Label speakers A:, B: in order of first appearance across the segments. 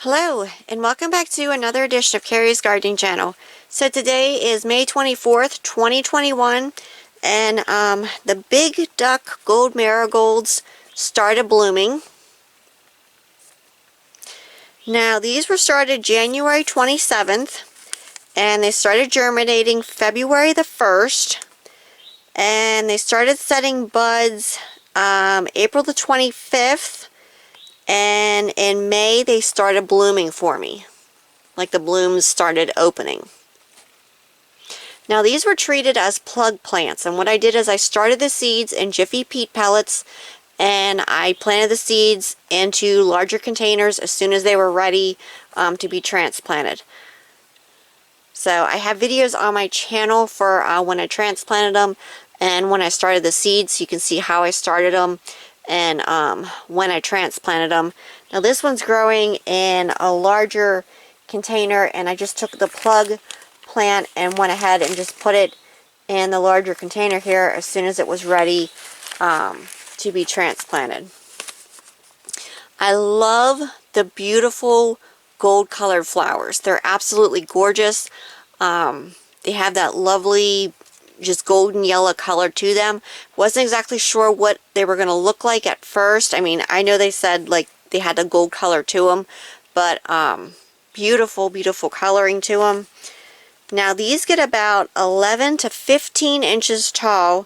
A: Hello, and welcome back to another edition of Carrie's Gardening Channel. So today is May 24th, 2021, and the big duck gold marigolds started blooming. Now these were started January 27th, and they started germinating February the 1st, and they started setting buds April the 25th, and in May they started blooming for me. Like the blooms started opening. Now these were treated as plug plants, and what I did is I started the seeds in Jiffy peat pellets, and I planted the seeds into larger containers as soon as they were ready to be transplanted. So I have videos on my channel for when I transplanted them and when I started the seeds. You can see how I started them and when I transplanted them. Now this one's growing in a larger container, and I just took the plug plant and went ahead and just put it in the larger container here as soon as it was ready to be transplanted. I love the beautiful gold colored flowers. They're absolutely gorgeous. They have that lovely just golden yellow color to them. Wasn't exactly sure what they were going to look like at first. I mean, I know they said like they had a gold color to them, but beautiful coloring to them. Now these get about 11 to 15 inches tall,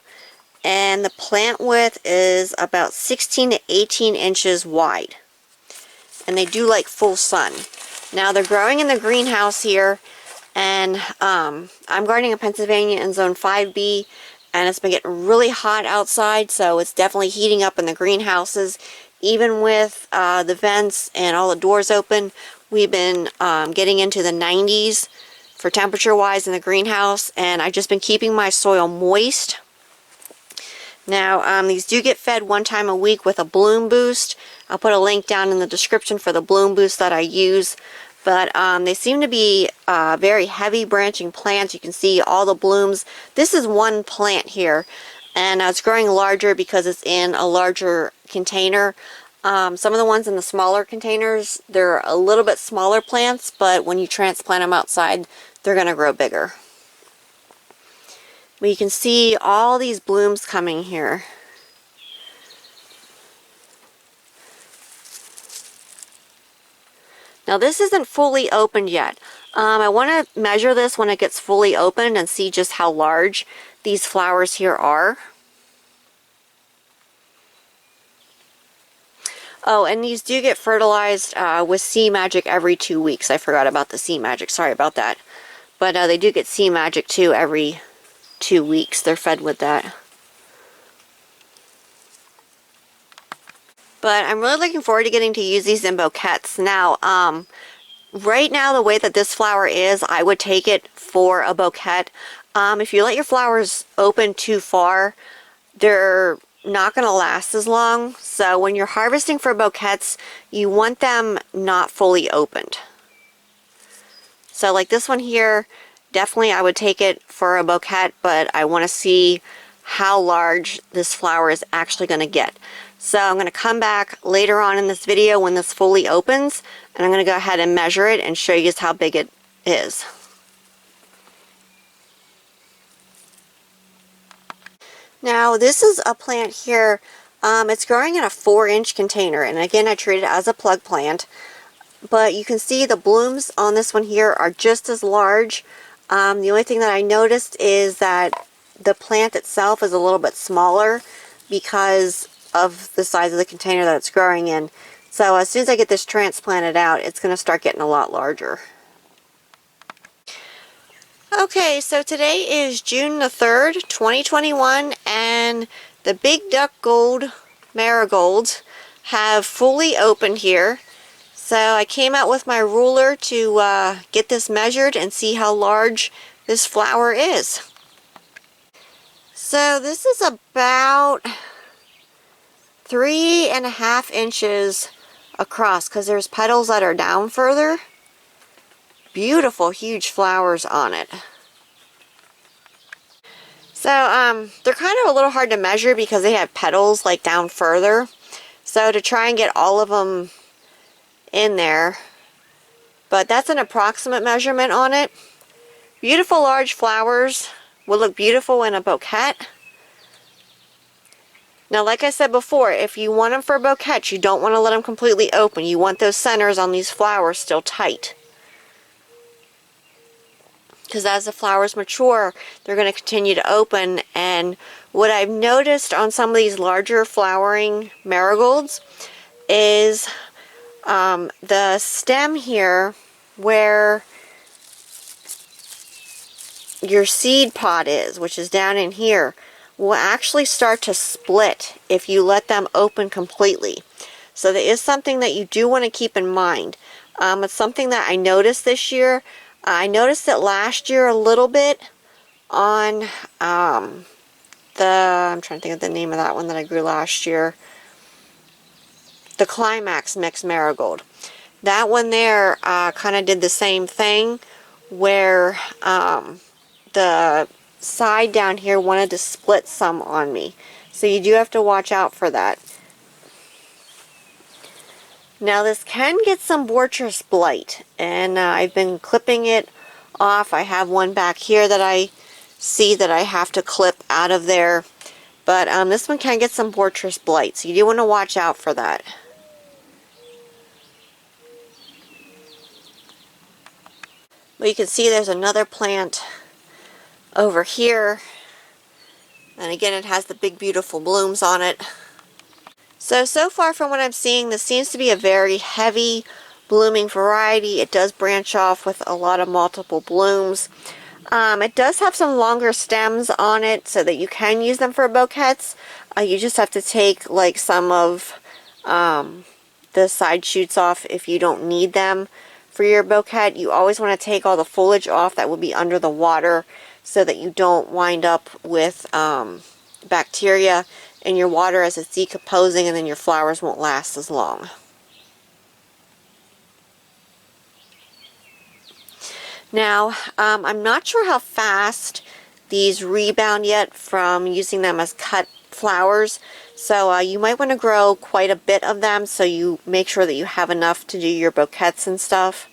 A: and the plant width is about 16 to 18 inches wide, and they do like full sun. Now they're growing in the greenhouse here, and I'm gardening in Pennsylvania in zone 5B, and it's been getting really hot outside, so it's definitely heating up in the greenhouses. Even with the vents and all the doors open, we've been getting into the 90s for temperature wise in the greenhouse, and I've just been keeping my soil moist. Now these do get fed one time a week with a bloom boost. I'll put a link down in the description for the bloom boost that I use. But they seem to be very heavy branching plants. You can see all the blooms. This is one plant here, and it's growing larger because it's in a larger container. Some of the ones in the smaller containers, they're a little bit smaller plants, but when you transplant them outside, they're going to grow bigger. But you can see all these blooms coming here. Now this isn't fully opened yet. I want to measure this when it gets fully opened and see just how large these flowers here are. Oh, and these do get fertilized with Sea Magic every 2 weeks. I forgot about the Sea Magic. Sorry about that. But they do get Sea Magic too every 2 weeks. They're fed with that. But I'm really looking forward to getting to use these in bouquets. Now, right now, the way that this flower is, I would take it for a bouquet. If you let your flowers open too far, they're not going to last as long. So when you're harvesting for bouquets, you want them not fully opened. So like this one here, definitely I would take it for a bouquet, but I want to see how large this flower is actually going to get. So I'm going to come back later on in this video when this fully opens, and I'm going to go ahead and measure it and show you guys how big it is. Now this is a plant here. It's growing in a 4-inch container, and again I treat it as a plug plant. But you can see the blooms on this one here are just as large. The only thing that I noticed is that the plant itself is a little bit smaller because of the size of the container that it's growing in. So as soon as I get this transplanted out, it's going to start getting a lot larger. Okay, so today is June the 3rd, 2021, and the big duck gold marigolds have fully opened here. So I came out with my ruler to get this measured and see how large this flower is. So this is about 3.5 inches across, because there's petals that are down further. Beautiful, huge flowers on it. So they're kind of a little hard to measure because they have petals like down further. So to try and get all of them in there, but that's an approximate measurement on it. Beautiful large flowers will look beautiful in a bouquet. Now, like I said before, if you want them for a bouquet, you don't want to let them completely open. You want those centers on these flowers still tight. Because as the flowers mature, they're going to continue to open. And what I've noticed on some of these larger flowering marigolds is the stem here, where your seed pod is, which is down in here, will actually start to split if you let them open completely. So there is something that you do want to keep in mind. It's something that I noticed this year. I noticed it last year a little bit on I'm trying to think of the name of that one that I grew last year. The Climax Mixed Marigold. That one there kind of did the same thing, where the side down here wanted to split some on me. So you do have to watch out for that. Now this can get some Bortress blight, and I've been clipping it off. I have one back here that I see that I have to clip out of there. But this one can get some Bortress blight, so you do want to watch out for that. But you can see there's another plant over here, and again it has the big beautiful blooms on it. So far from what I'm seeing, this seems to be a very heavy blooming variety. It does branch off with a lot of multiple blooms. It does have some longer stems on it so that you can use them for bouquets. You just have to take like some of the side shoots off if you don't need them for your bouquet. You always want to take all the foliage off that will be under the water, so that you don't wind up with bacteria in your water as it's decomposing, and then your flowers won't last as long. Now, I'm not sure how fast these rebound yet from using them as cut flowers, so you might want to grow quite a bit of them so you make sure that you have enough to do your bouquets and stuff.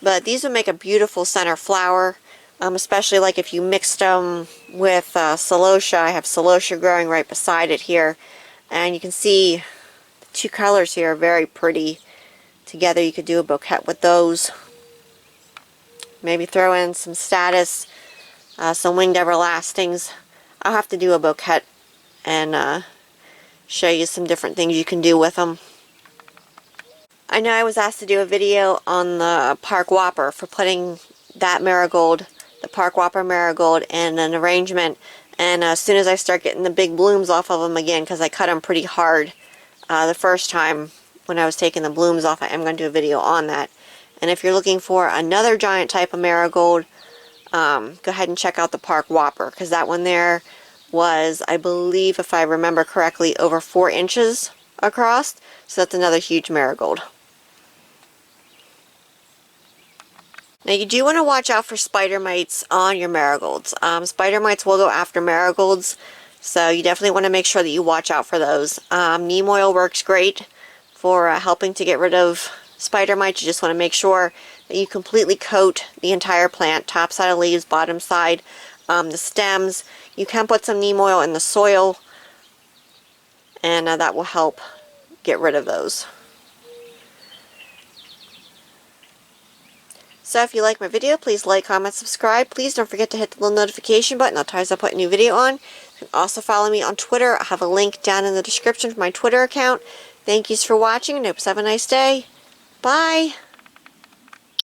A: But these would make a beautiful center flower, especially like if you mixed them with celosia. I have celosia growing right beside it here, and you can see the two colors here are very pretty together. You could do a bouquet with those. Maybe throw in some status, some winged everlastings. I'll have to do a bouquet and show you some different things you can do with them. I know I was asked to do a video on the Park Whopper for putting that marigold, the Park Whopper marigold, in an arrangement. And as soon as I start getting the big blooms off of them again, because I cut them pretty hard the first time when I was taking the blooms off, I am going to do a video on that. And if you're looking for another giant type of marigold, go ahead and check out the Park Whopper, because that one there was, I believe, if I remember correctly, over 4 inches across. So that's another huge marigold. Now you do want to watch out for spider mites on your marigolds. Spider mites will go after marigolds, so you definitely want to make sure that you watch out for those. Neem oil works great for helping to get rid of spider mites. You just want to make sure that you completely coat the entire plant, top side of leaves, bottom side, the stems. You can put some neem oil in the soil, and that will help get rid of those. So if you like my video, please like, comment, subscribe. Please don't forget to hit the little notification button. That'll tell you as I put a new video on. You can also follow me on Twitter. I have a link down in the description for my Twitter account. Thank you for watching, and hope you have a nice day. Bye!